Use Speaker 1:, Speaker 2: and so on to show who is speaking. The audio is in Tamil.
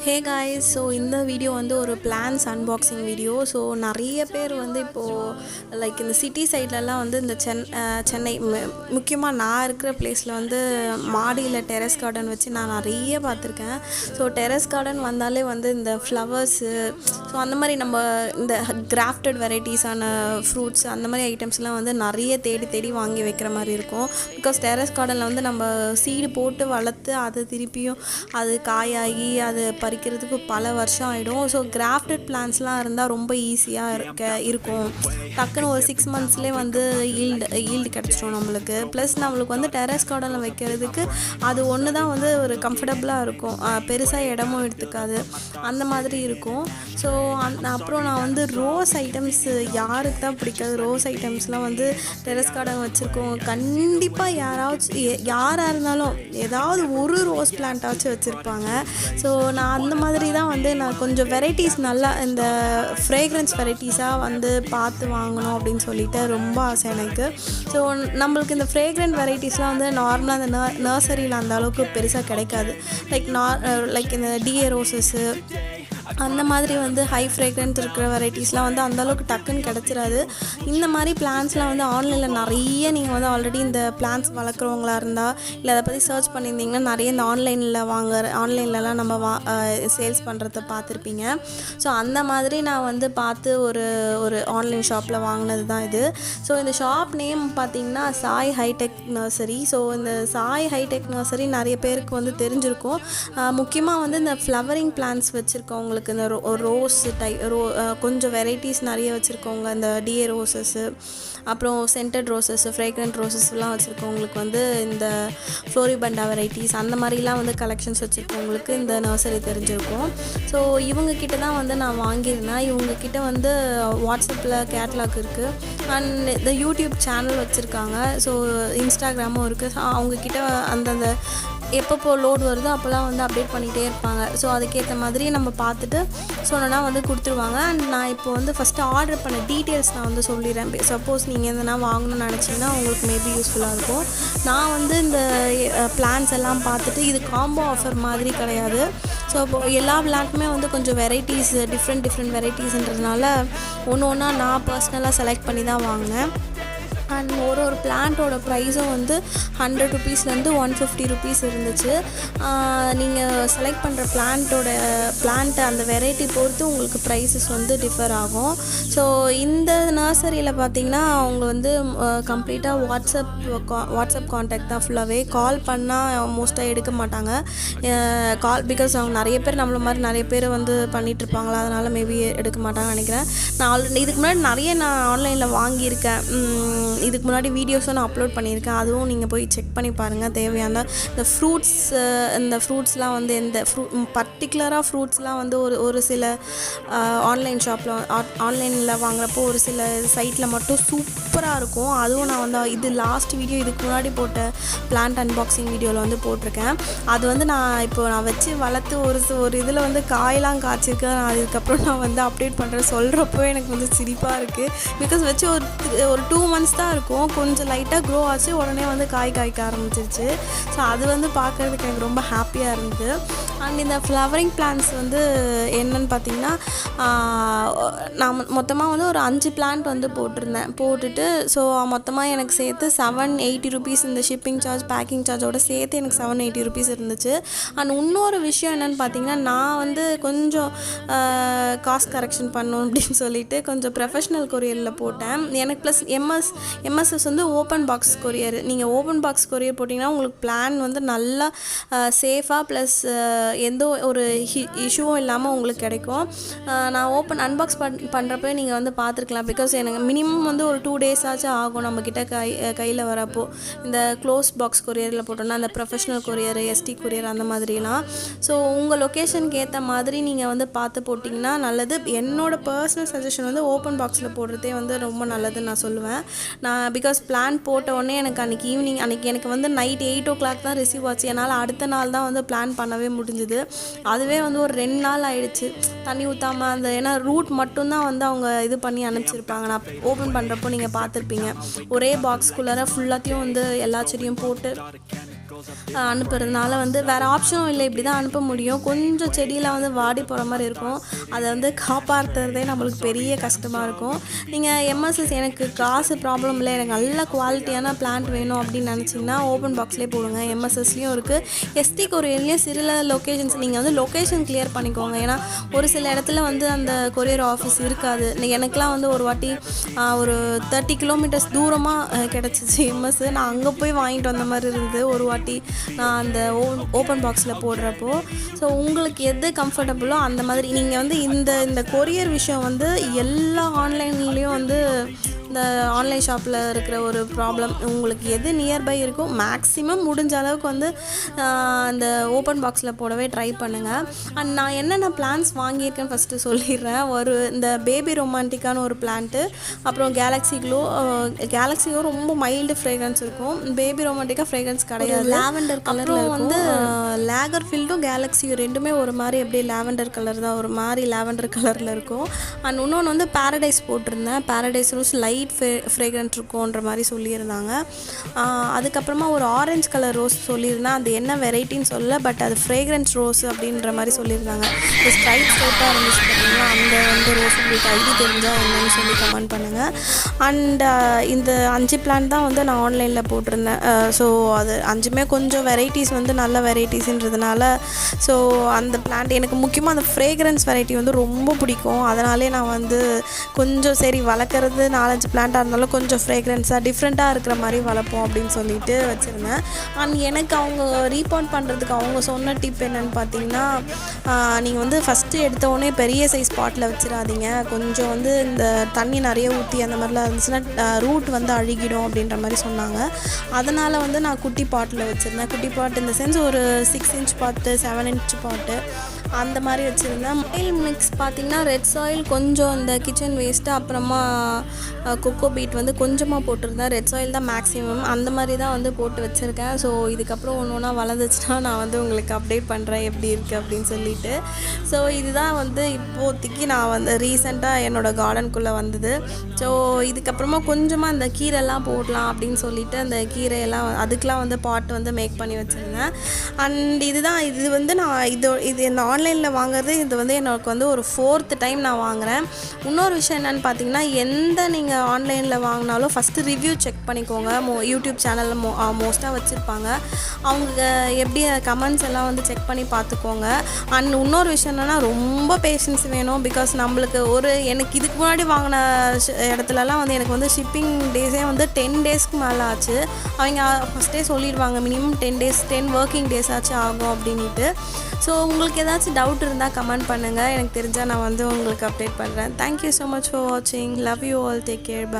Speaker 1: ஹே காய்ஸ், ஸோ இந்த வீடியோ வந்து ஒரு பிளான்ஸ் அன்பாக்சிங் வீடியோ. ஸோ நிறைய பேர் வந்து இப்போது லைக் இந்த சிட்டி சைட்லலாம் வந்து இந்த சென்னை முக்கியமாக நான் இருக்கிற பிளேஸில் வந்து மாடியில் டெரஸ் கார்டன் வச்சு நான் நிறைய பார்த்துருக்கேன். ஸோ டெரஸ் கார்டன் வந்தாலே வந்து இந்த ஃப்ளவர்ஸு, ஸோ அந்த மாதிரி நம்ம இந்த கிராஃப்டட் வெரைட்டிஸான ஃப்ரூட்ஸ் அந்த மாதிரி ஐட்டம்ஸ்லாம் வந்து நிறைய தேடி தேடி வாங்கி வைக்கிற மாதிரி இருக்கும். பிகாஸ் டெரஸ் கார்டனில் வந்து நம்ம சீடு போட்டு வளர்த்து அது திருப்பியும் அது காயாகி அது பறிக்கிறதுக்கு பல வருஷம் ஆகிடும். ஸோ கிராஃப்டட் பிளான்ஸ்லாம் இருந்தால் ரொம்ப ஈஸியாக இருக்கும். டக்குன்னு ஒரு 6 monthsலேயே வந்து ஈல்டு கிடச்சிடும் நம்மளுக்கு. ப்ளஸ் நம்மளுக்கு வந்து டெரஸ் கார்டனில் வைக்கிறதுக்கு அது ஒன்று தான் வந்து ஒரு கம்ஃபர்டபுளாக இருக்கும், பெருசாக இடமும் எடுத்துக்காது, அந்த மாதிரி இருக்கும். ஸோ அப்புறம் நான் வந்து ரோஸ் ஐட்டம்ஸ், யாருக்கு தான் பிடிக்காது ரோஸ் ஐட்டம்ஸ்லாம் வந்து டெரஸ் கார்டன் வச்சுருக்கோம். கண்டிப்பாக யாராக இருந்தாலும் ஏதாவது ஒரு ரோஸ் பிளான்ட்டாச்சும் வச்சுருப்பாங்க. ஸோ நான் அந்த மாதிரி தான் வந்து நான் கொஞ்சம் வெரைட்டிஸ் நல்லா இந்த ஃப்ரேக்ரன்ஸ் வெரைட்டிஸாக வந்து பார்த்து வாங்கணும் அப்படின்னு சொல்லிட்டு ரொம்ப ஆசை எனக்கு. ஸோ நம்மளுக்கு இந்த ஃப்ரேக்ரண்ட் வெரைட்டிஸ்லாம் வந்து நார்மலாக இந்த நர்சரியில் அந்த அளவுக்கு பெருசாக கிடைக்காது. லைக் இந்த டிஏ ரோசஸ்ஸு அந்த மாதிரி வந்து ஹை ஃப்ரேக்ரன்ஸ் இருக்கிற வெரைட்டிஸ்லாம் வந்து அந்தளவுக்கு டக்குன்னு கிடச்சிடாது. இந்த மாதிரி பிளான்ஸ்லாம் வந்து ஆன்லைனில் நிறைய நீங்கள் வந்து ஆல்ரெடி இந்த பிளான்ஸ் வளர்க்குறவங்களா இருந்தால் இல்லை அதை பற்றி சர்ச் பண்ணியிருந்தீங்கன்னா நிறைய இந்த ஆன்லைன்லலாம் நம்ம சேல்ஸ் பண்ணுறத பார்த்துருப்பீங்க. ஸோ அந்த மாதிரி நான் வந்து பார்த்து ஒரு ஆன்லைன் ஷாப்பில் வாங்கினது தான் இது. ஸோ இந்த ஷாப் நேம் பார்த்திங்கன்னா சாய் ஹைடெக் நர்சரி. ஸோ இந்த சாய் ஹைடெக் நர்சரி நிறைய பேருக்கு வந்து தெரிஞ்சிருக்கும். முக்கியமாக வந்து இந்த ஃப்ளவரிங் பிளான்ஸ் வச்சுருக்கவங்களுக்கு இந்த ரோஸ் கொஞ்சம் வெரைட்டிஸ் நிறைய வச்சுருக்கவங்க, இந்த டிஏ ரோசஸ்ஸு, அப்புறம் சென்டட் ரோசஸ்ஸு, ஃப்ரேக்ரண்ட் ரோசஸ்லாம் வச்சுருக்கவங்களுக்கு வந்து இந்த ஃப்ளோரிபண்டா வெரைட்டிஸ் அந்த மாதிரிலாம் வந்து கலெக்ஷன்ஸ் வச்சுருக்கவங்களுக்கு இந்த நர்சரி தெரிஞ்சிருக்கும். ஸோ இவங்கக்கிட்ட தான் வந்து நான் வாங்கியிருந்தேன். இவங்கக்கிட்ட வந்து வாட்ஸ்அப்பில் கேட்லாக் இருக்குது அண்ட் இந்த யூடியூப் சேனல் வச்சுருக்காங்க. ஸோ இன்ஸ்டாகிராமும் இருக்குது. அவங்கக்கிட்ட அந்தந்த எப்பப்போ லோடு வருதோ அப்போல்லாம் வந்து அப்டேட் பண்ணிகிட்டே இருப்பாங்க. ஸோ அதுக்கேற்ற மாதிரி நம்ம பார்த்துட்டு சொன்னோன்னா வந்து கொடுத்துருவாங்க. அண்ட் நான் இப்போ வந்து ஃபஸ்ட்டு ஆர்டர் பண்ண டீட்டெயில்ஸ் நான் வந்து சொல்லிடுறேன். சப்போஸ் நீங்கள் எதனா வாங்கணும்னு நினச்சிங்கன்னா உங்களுக்கு மேபி யூஸ்ஃபுல்லாக இருக்கும். நான் வந்து இந்த பிளான்ஸ் எல்லாம் பார்த்துட்டு இது காம்போ ஆஃபர் மாதிரி கிடையாது. ஸோ இப்போது எல்லா பிளான்ட்டுமே வந்து கொஞ்சம் வெரைட்டிஸ் டிஃப்ரெண்ட் வெரைட்டிஸ்ன்றதுனால ஒன்று நான் பர்சனலாக செலக்ட் பண்ணி தான் வாங்கினேன். அண்ட் ஒரு பிளான்ட்டோட ப்ரைஸும் வந்து 100 rupeesலேருந்து 150 rupees இருந்துச்சு. நீங்கள் செலக்ட் பண்ணுற பிளான்ட்டு அந்த வெரைட்டி பொறுத்து உங்களுக்கு ப்ரைஸஸ் வந்து டிஃபர் ஆகும். ஸோ இந்த நர்சரியில் பார்த்திங்கன்னா அவங்க வந்து கம்ப்ளீட்டாக வாட்ஸ்அப் கான்டாக்ட் தான் ஃபுல்லாகவே. கால் பண்ணால் மோஸ்ட்டாக எடுக்க மாட்டாங்க. பிகாஸ் அவங்க நிறைய பேர் நம்மள மாதிரி நிறைய பேர் வந்து பண்ணிகிட்ருப்பாங்களா, அதனால் மேபி எடுக்க மாட்டாங்கன்னு நினைக்கிறேன். இதுக்கு முன்னாடி நான் ஆன்லைனில் வாங்கியிருக்கேன். இதுக்கு முன்னாடி வீடியோஸும் நான் அப்லோட் பண்ணியிருக்கேன். அதுவும் நீங்கள் போய் செக் பண்ணி பாருங்கள். தேவையான இந்த ஃப்ரூட்ஸ்லாம் வந்து பர்டிகுலராக ஃப்ரூட்ஸ்லாம் வந்து ஒரு சில ஆன்லைனில் வாங்குறப்போ ஒரு சில சைட்டில் மட்டும் சூப்பராக இருக்கும். அதுவும் நான் வந்து இது லாஸ்ட் வீடியோ இதுக்கு முன்னாடி போட்ட பிளான்ட் அன்பாக்சிங் வீடியோவில் வந்து போட்டிருக்கேன். அது வந்து நான் வச்சு வளர்த்து ஒரு இதில் வந்து காயெல்லாம் காய்ச்சிருக்கேன். அதுக்கப்புறம் நான் வந்து அப்டேட் பண்ணுறேன். சொல்கிறப்போ எனக்கு வந்து சிரிப்பாக இருக்குது. பிகாஸ் வச்சு ஒரு 2 months தான் இருக்கும். கொஞ்சம் லைட்டாக க்ரோ ஆச்சு, உடனே வந்து காய்க்க ஆரம்பிச்சிருச்சு. ஸோ அது வந்து பார்க்குறதுக்கு எனக்கு ரொம்ப ஹாப்பியாக இருந்தது. அண்ட் இந்த ஃப்ளவரிங் பிளான்ஸ் வந்து என்னென்னு பார்த்திங்கன்னா, நான் மொத்தமாக வந்து ஒரு 5 பிளான்ட் வந்து போட்டுட்டு ஸோ மொத்தமாக எனக்கு சேர்த்து 780 rupees இந்த ஷிப்பிங் சார்ஜ் பேக்கிங் சார்ஜோடு சேர்த்து எனக்கு 780 rupees இருந்துச்சு. அண்ட் இன்னொரு விஷயம் என்னென்னு பார்த்திங்கன்னா, நான் வந்து கொஞ்சம் காஸ்ட் கரெக்ஷன் பண்ணணும் அப்படின்னு சொல்லிட்டு கொஞ்சம் ப்ரொஃபஷ்னல் கொரியரில் போட்டேன். எனக்கு ப்ளஸ் எம்எஸ்எஸ் வந்து ஓப்பன் பாக்ஸ் கொரியர். நீங்கள் ஓப்பன் பாக்ஸ் கொரியர் போட்டிங்கன்னா உங்களுக்கு பிளான் வந்து நல்லா சேஃபாக ப்ளஸ் எந்த ஒரு இஷ்யூவும் இல்லாமல் உங்களுக்கு கிடைக்கும். நான் அன்பாக்ஸ் பண்ணுறப்போ நீங்கள் வந்து பார்த்துருக்கலாம். பிகாஸ் எனக்கு மினிமம் வந்து ஒரு 2 days ஆச்சும் ஆகும் நம்மக்கிட்ட கையில் வரப்போ. இந்த க்ளோஸ் பாக்ஸ் கொரியரில் போட்டோம்னா இந்த ப்ரொஃபஷ்னல் கொரியர், எஸ்டி கொரியர் அந்த மாதிரிலாம். ஸோ உங்கள் லொக்கேஷனுக்கு ஏற்ற மாதிரி நீங்கள் வந்து பார்த்து போட்டிங்கன்னா நல்லது. என்னோடய பர்சனல் சஜஷன் வந்து ஓப்பன் பாக்ஸில் போடுறதே வந்து ரொம்ப நல்லதுன்னு நான் சொல்லுவேன். பிகாஸ் பிளான் போட்ட உடனே எனக்கு அன்றைக்கி எனக்கு வந்து நைட் 8 o'clock தான் ரிசீவ் ஆச்சு. என்னால் அடுத்த நாள் தான் வந்து பிளான் பண்ணவே முடிஞ்சுது. அதுவே வந்து ஒரு 2 நாள் ஆகிடுச்சு தண்ணி ஊற்றாமல். ஏன்னா ரூட் மட்டும்தான் வந்து அவங்க இது பண்ணி அனுப்பிச்சிருப்பாங்க. நான் ஓப்பன் பண்ணுறப்போ நீங்கள் பார்த்துருப்பீங்க, ஒரே பாக்ஸ்குள்ளார ஃபுல்லாத்தையும் வந்து எல்லா செடியும் போட்டு அனுப்புறதுனால வந்து வேறு ஆப்ஷனும் இல்லை, இப்படி தான் அனுப்ப முடியும். கொஞ்சம் செடியில் வந்து வாடி போகிற மாதிரி இருக்கும், அதை வந்து காப்பாற்றுறதே நம்மளுக்கு பெரிய கஷ்டமாக இருக்கும். நீங்கள் எம்எஸ்எஸ் எனக்கு காசு ப்ராப்ளம் இல்லை, எனக்கு நல்ல குவாலிட்டியான பிளான்ட் வேணும் அப்படின்னு நினச்சிங்கன்னா ஓப்பன் பாக்ஸ்லேயே போடுங்க. எம்எஸ்எஸ்லேயும் இருக்குது, எஸ்டி கொரியர்லேயும் சில லொக்கேஷன்ஸ் நீங்கள் வந்து லொக்கேஷன் கிளியர் பண்ணிக்கோங்க. ஏன்னா ஒரு சில இடத்துல வந்து அந்த கொரியர் ஆஃபீஸ் இருக்காது. எனக்கெலாம் வந்து ஒரு வாட்டி ஒரு 30 கிலோமீட்டர்ஸ் தூரமாக கிடச்சிச்சு எம்எஸ். நான் அங்கே போய் வாங்கிட்டு வந்த மாதிரி இருந்தது ஒரு வாட்டி நான் அந்த ஓப்பன் பாக்ஸில் போடுறப்போ. ஸோ உங்களுக்கு எது கம்ஃபர்டபுளோ அந்த மாதிரி நீங்கள் வந்து இந்த கொரியர் விஷயம் வந்து எல்லா ஆன்லைன்லேயும் வந்து இந்த ஆன்லைன் ஷாப்பில் இருக்கிற ஒரு ப்ராப்ளம். உங்களுக்கு எது நியர்பை இருக்கோ மேக்ஸிமம் முடிஞ்ச அளவுக்கு வந்து அந்த ஓப்பன் பாக்ஸில் போடவே ட்ரை பண்ணுங்கள். அண்ட் நான் என்னென்ன பிளான்ஸ் வாங்கியிருக்கேன்னு ஃபஸ்ட்டு சொல்லிடுறேன். இந்த பேபி ரொமான்டிக்கான ஒரு பிளான்ட்டு, அப்புறம் கேலக்ஸி க்ளோ ரொம்ப மைல்டு ஃப்ரேக்ரன்ஸ் இருக்கும். பேபி ரொமான்டிக்காக ஃப்ரேக்ரன்ஸ் கிடையாது, லாவெண்டர் கலரில் வந்து லேகர் ஃபீல்டும் கேலக்ஸியும் ரெண்டுமே ஒரு மாதிரி அப்படியே லாவெண்டர் கலர் தான், ஒரு மாதிரி லாவெண்டர் கலரில் இருக்கும். அண்ட் இன்னொன்று வந்து பேரடைஸ் போட்டிருந்தேன். பேரடைஸ் ரோஸ் லைட் ஃப்ரேக்ரன்ட் இருக்கும்ன்ற மாதிரி சொல்லியிருந்தாங்க. அதுக்கப்புறமா ஒரு ஆரஞ்சு கலர் ரோஸ் சொல்லியிருந்தேன், அது என்ன வெரைட்டின்னு சொல்லலை, பட் அது ஃப்ரேக்ரன்ஸ் ரோஸ் அப்படின்ற மாதிரி சொல்லியிருந்தாங்க. ஸ்ட்ரைட் ஸ்ட்ரைட்டாக இருந்துச்சு பார்த்தீங்கன்னா அந்த வந்து ரோஸ் உங்களுக்கு ஐடி தெரிஞ்சால் என்னன்னு சொல்லி கமெண்ட் பண்ணுங்கள். அண்ட் இந்த 5 பிளான் தான் வந்து நான் ஆன்லைனில் போட்டிருந்தேன். ஸோ அது 5மே கொஞ்சம் வெரைட்டிஸ் வந்து நல்ல வெரைட்டிஸ்ன்றதுனால ஸோ அந்த பிளான்ட் எனக்கு முக்கியமாக அந்த ஃப்ரேக்ரன்ஸ் வெரைட்டி வந்து ரொம்ப பிடிக்கும். அதனாலே நான் வந்து கொஞ்சம் சரி வளர்க்குறது 4-5 பிளான்ட்டாக இருந்தாலும் கொஞ்சம் ஃப்ரேக்ரன்ஸாக டிஃப்ரெண்ட்டாக இருக்கிற மாதிரி வளர்ப்போம் அப்படின்னு சொல்லிட்டு வச்சுருந்தேன். அண்ட் எனக்கு அவங்க ரீபாண்ட் பண்ணுறதுக்கு அவங்க சொன்ன டிப் என்னென்னு பார்த்தீங்கன்னா, நீங்கள் வந்து ஃபஸ்ட்டு எடுத்தோடனே பெரிய சைஸ் பாட்டில் வச்சிடாதீங்க. கொஞ்சம் வந்து இந்த தண்ணி நிறைய ஊற்றி அந்த மாதிரிலாம் இருந்துச்சுன்னா ரூட் வந்து அழுகிடும் அப்படின்ற மாதிரி சொன்னாங்க. அதனால் வந்து நான் குட்டி பாட்டில் வச்சுருந்தேன். குட்டி பாட் இந்த சென்ஸ் ஒரு 6 இன்ச் பாட்டு, 7 இன்ச் பாட்டு அந்த மாதிரி வச்சுருந்தேன். ஆயில் மிக்ஸ் பார்த்திங்கன்னா ரெட் சாயில், கொஞ்சம் இந்த கிச்சன் வேஸ்ட்டு, அப்புறமா கொக்கோ பீட் வந்து கொஞ்சமாக போட்டிருந்தேன். ரெட் சாயில் தான் மேக்ஸிமம், அந்த மாதிரி தான் வந்து போட்டு வச்சுருக்கேன். ஸோ இதுக்கப்புறம் ஒன்று ஒன்றா வளர்ந்துச்சுன்னா நான் வந்து உங்களுக்கு அப்டேட் பண்ணுறேன் எப்படி இருக்குது அப்படின்னு சொல்லிட்டு. ஸோ இதுதான் வந்து இப்போதைக்கு நான் வந்து ரீசெண்டாக என்னோடய கார்டனுக்குள்ளே வந்தது. ஸோ இதுக்கப்புறமா கொஞ்சமாக இந்த கீரைலாம் போடலாம் அப்படின்னு சொல்லிட்டு அந்த கீரையெல்லாம் அதுக்கெலாம் வந்து பாட் வந்து மேக் பண்ணி வச்சுருந்தேன். அண்ட் இது வந்து நான் இது இந்த ஆன்லைனில் வாங்குறது இது வந்து எனக்கு வந்து ஒரு 4th டைம் நான் வாங்குகிறேன். இன்னொரு விஷயம் என்னென்னு பார்த்தீங்கன்னா, எந்த நீங்கள் ஆன்லைனில் வாங்கினாலும் ஃபஸ்ட்டு ரிவ்யூ செக் பண்ணிக்கோங்க. யூடியூப் சேனலில் மோஸ்ட்டாக வச்சுருப்பாங்க, அவங்க எப்படி கமெண்ட்ஸ் எல்லாம் வந்து செக் பண்ணி பார்த்துக்கோங்க. அண்ட் இன்னொரு விஷயம் என்னென்னா ரொம்ப பேஷன்ஸ் வேணும். பிகாஸ் நம்மளுக்கு எனக்கு இதுக்கு முன்னாடி வாங்கின இடத்துலலாம் வந்து எனக்கு வந்து ஷிப்பிங் டேஸே வந்து 10 டேஸ்க்கு மேலே ஆச்சு. அவங்க ஃபஸ்ட்டே சொல்லிடுவாங்க மினிமம் 10 ஒர்க்கிங் டேஸ் ஆச்சு ஆகும் அப்படின்ட்டு. ஸோ உங்களுக்கு ஏதாச்சும் டவுட் இருந்தால் கமெண்ட் பண்ணுங்கள், எனக்கு தெரிஞ்சால் நான் வந்து உங்களுக்கு அப்டேட் பண்ணுறேன். தேங்க்யூ ஸோ மச் ஃபார் வாட்சிங். Love you all. Take care. By.